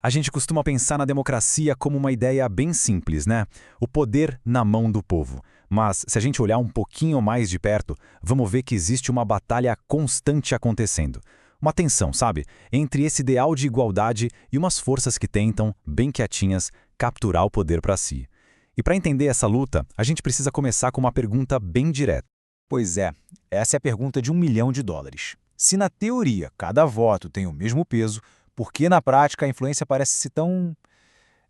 A gente costuma pensar na democracia como uma ideia bem simples, né? O poder na mão do povo. Mas, se a gente olhar um pouquinho mais de perto, vamos ver que existe uma batalha constante acontecendo. Uma tensão, sabe? Entre esse ideal de igualdade e umas forças que tentam, bem quietinhas, capturar o poder para si. E para entender essa luta, a gente precisa começar com uma pergunta bem direta. Pois é, essa é a pergunta de US$ 1 milhão. Se na teoria cada voto tem o mesmo peso, por que na prática a influência parece ser tão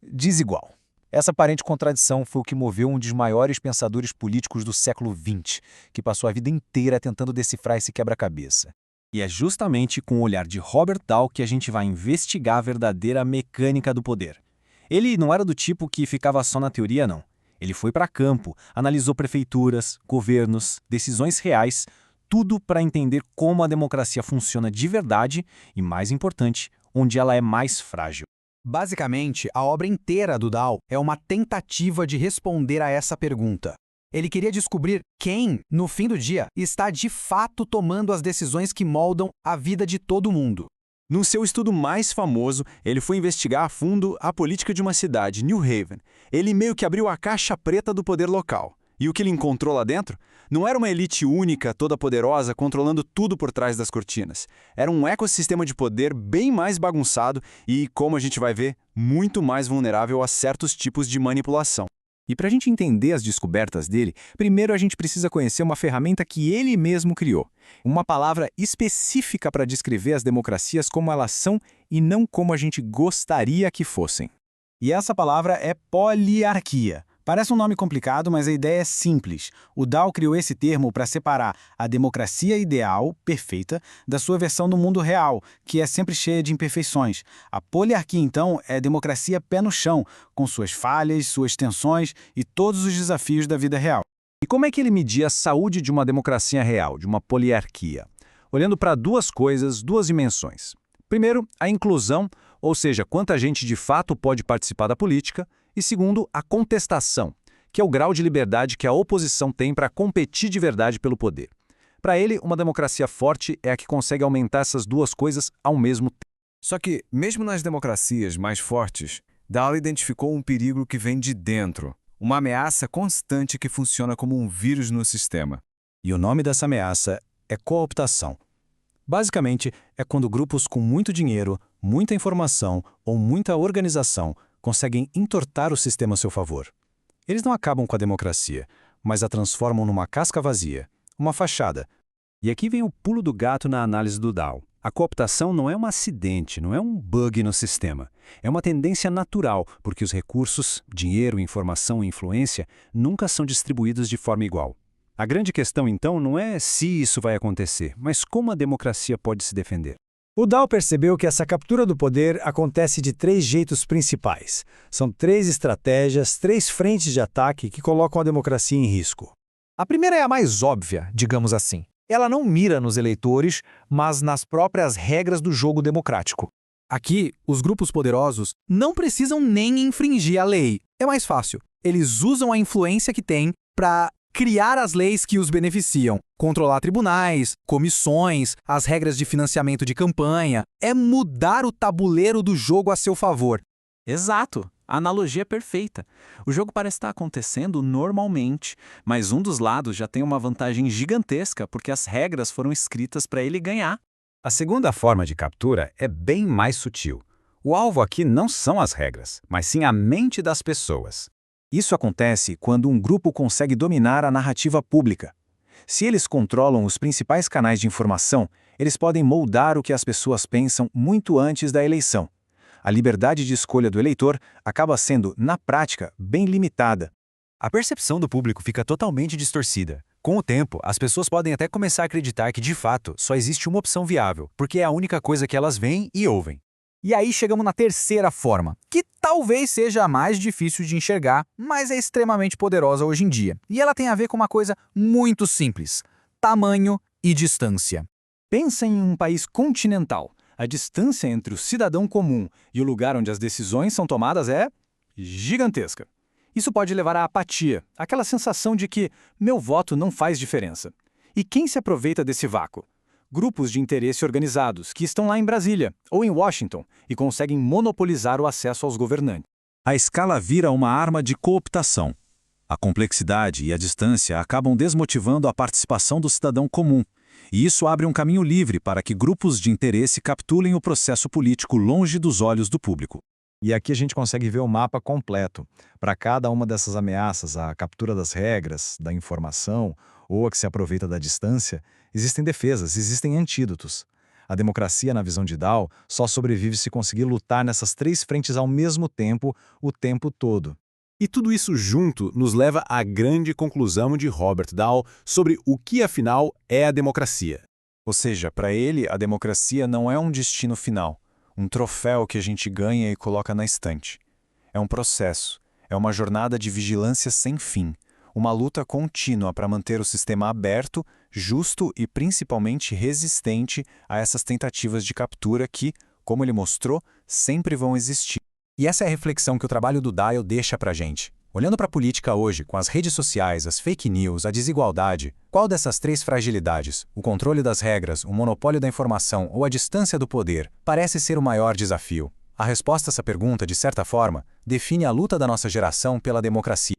desigual? Essa aparente contradição foi o que moveu um dos maiores pensadores políticos do século XX, que passou a vida inteira tentando decifrar esse quebra-cabeça. E é justamente com o olhar de Robert Dahl que a gente vai investigar a verdadeira mecânica do poder. Ele não era do tipo que ficava só na teoria, não. Ele foi para campo, analisou prefeituras, governos, decisões reais, tudo para entender como a democracia funciona de verdade e, mais importante, onde ela é mais frágil. Basicamente, a obra inteira do Dahl é uma tentativa de responder a essa pergunta. Ele queria descobrir quem, no fim do dia, está de fato tomando as decisões que moldam a vida de todo mundo. No seu estudo mais famoso, ele foi investigar a fundo a política de uma cidade, New Haven. Ele meio que abriu a caixa preta do poder local. E o que ele encontrou lá dentro? Não era uma elite única, toda poderosa, controlando tudo por trás das cortinas. Era um ecossistema de poder bem mais bagunçado e, como a gente vai ver, muito mais vulnerável a certos tipos de manipulação. E para a gente entender as descobertas dele, primeiro a gente precisa conhecer uma ferramenta que ele mesmo criou. Uma palavra específica para descrever as democracias como elas são e não como a gente gostaria que fossem. E essa palavra é poliarquia. Parece um nome complicado, mas a ideia é simples. O Dahl criou esse termo para separar a democracia ideal, perfeita, da sua versão no mundo real, que é sempre cheia de imperfeições. A poliarquia, então, é democracia pé no chão, com suas falhas, suas tensões e todos os desafios da vida real. E como é que ele media a saúde de uma democracia real, de uma poliarquia? Olhando para duas coisas, duas dimensões. Primeiro, a inclusão, ou seja, quanta gente de fato pode participar da política. E segundo, a contestação, que é o grau de liberdade que a oposição tem para competir de verdade pelo poder. Para ele, uma democracia forte é a que consegue aumentar essas duas coisas ao mesmo tempo. Só que, mesmo nas democracias mais fortes, Dahl identificou um perigo que vem de dentro, uma ameaça constante que funciona como um vírus no sistema. E o nome dessa ameaça é cooptação. Basicamente, é quando grupos com muito dinheiro, muita informação ou muita organização conseguem entortar o sistema a seu favor. Eles não acabam com a democracia, mas a transformam numa casca vazia, uma fachada. E aqui vem o pulo do gato na análise do Dahl. A cooptação não é um acidente, não é um bug no sistema. É uma tendência natural, porque os recursos, dinheiro, informação e influência nunca são distribuídos de forma igual. A grande questão, então, não é se isso vai acontecer, mas como a democracia pode se defender. O Dahl percebeu que essa captura do poder acontece de 3 jeitos principais. São 3 estratégias, 3 frentes de ataque que colocam a democracia em risco. A primeira é a mais óbvia, digamos assim. Ela não mira nos eleitores, mas nas próprias regras do jogo democrático. Aqui, os grupos poderosos não precisam nem infringir a lei. É mais fácil. Eles usam a influência que têm para criar as leis que os beneficiam, controlar tribunais, comissões, as regras de financiamento de campanha. É mudar o tabuleiro do jogo a seu favor. Exato! A analogia é perfeita. O jogo parece estar acontecendo normalmente, mas um dos lados já tem uma vantagem gigantesca porque as regras foram escritas para ele ganhar. A segunda forma de captura é bem mais sutil. O alvo aqui não são as regras, mas sim a mente das pessoas. Isso acontece quando um grupo consegue dominar a narrativa pública. Se eles controlam os principais canais de informação, eles podem moldar o que as pessoas pensam muito antes da eleição. A liberdade de escolha do eleitor acaba sendo, na prática, bem limitada. A percepção do público fica totalmente distorcida. Com o tempo, as pessoas podem até começar a acreditar que, de fato, só existe uma opção viável, porque é a única coisa que elas veem e ouvem. E aí chegamos na terceira forma, que talvez seja a mais difícil de enxergar, mas é extremamente poderosa hoje em dia. E ela tem a ver com uma coisa muito simples: tamanho e distância. Pensa em um país continental. A distância entre o cidadão comum e o lugar onde as decisões são tomadas é gigantesca. Isso pode levar à apatia, aquela sensação de que meu voto não faz diferença. E quem se aproveita desse vácuo? grupos de interesse organizados, que estão lá em Brasília ou em Washington e conseguem monopolizar o acesso aos governantes. A escala vira uma arma de cooptação. A complexidade e a distância acabam desmotivando a participação do cidadão comum, e isso abre um caminho livre para que grupos de interesse capturem o processo político longe dos olhos do público. E aqui a gente consegue ver o mapa completo. Para cada uma dessas ameaças, a captura das regras, da informação ou a que se aproveita da distância, existem defesas, existem antídotos. A democracia, na visão de Dow, só sobrevive se conseguir lutar nessas 3 frentes ao mesmo tempo, o tempo todo. E tudo isso junto nos leva à grande conclusão de Robert Dow sobre o que, afinal, é a democracia. Ou seja, para ele, a democracia não é um destino final, um troféu que a gente ganha e coloca na estante. É um processo, é uma jornada de vigilância sem fim, uma luta contínua para manter o sistema aberto, justo e principalmente resistente a essas tentativas de captura que, como ele mostrou, sempre vão existir. E essa é a reflexão que o trabalho do Dial deixa pra gente. Olhando para a política hoje, com as redes sociais, as fake news, a desigualdade, qual dessas 3 fragilidades, o controle das regras, o monopólio da informação ou a distância do poder, parece ser o maior desafio? A resposta a essa pergunta, de certa forma, define a luta da nossa geração pela democracia.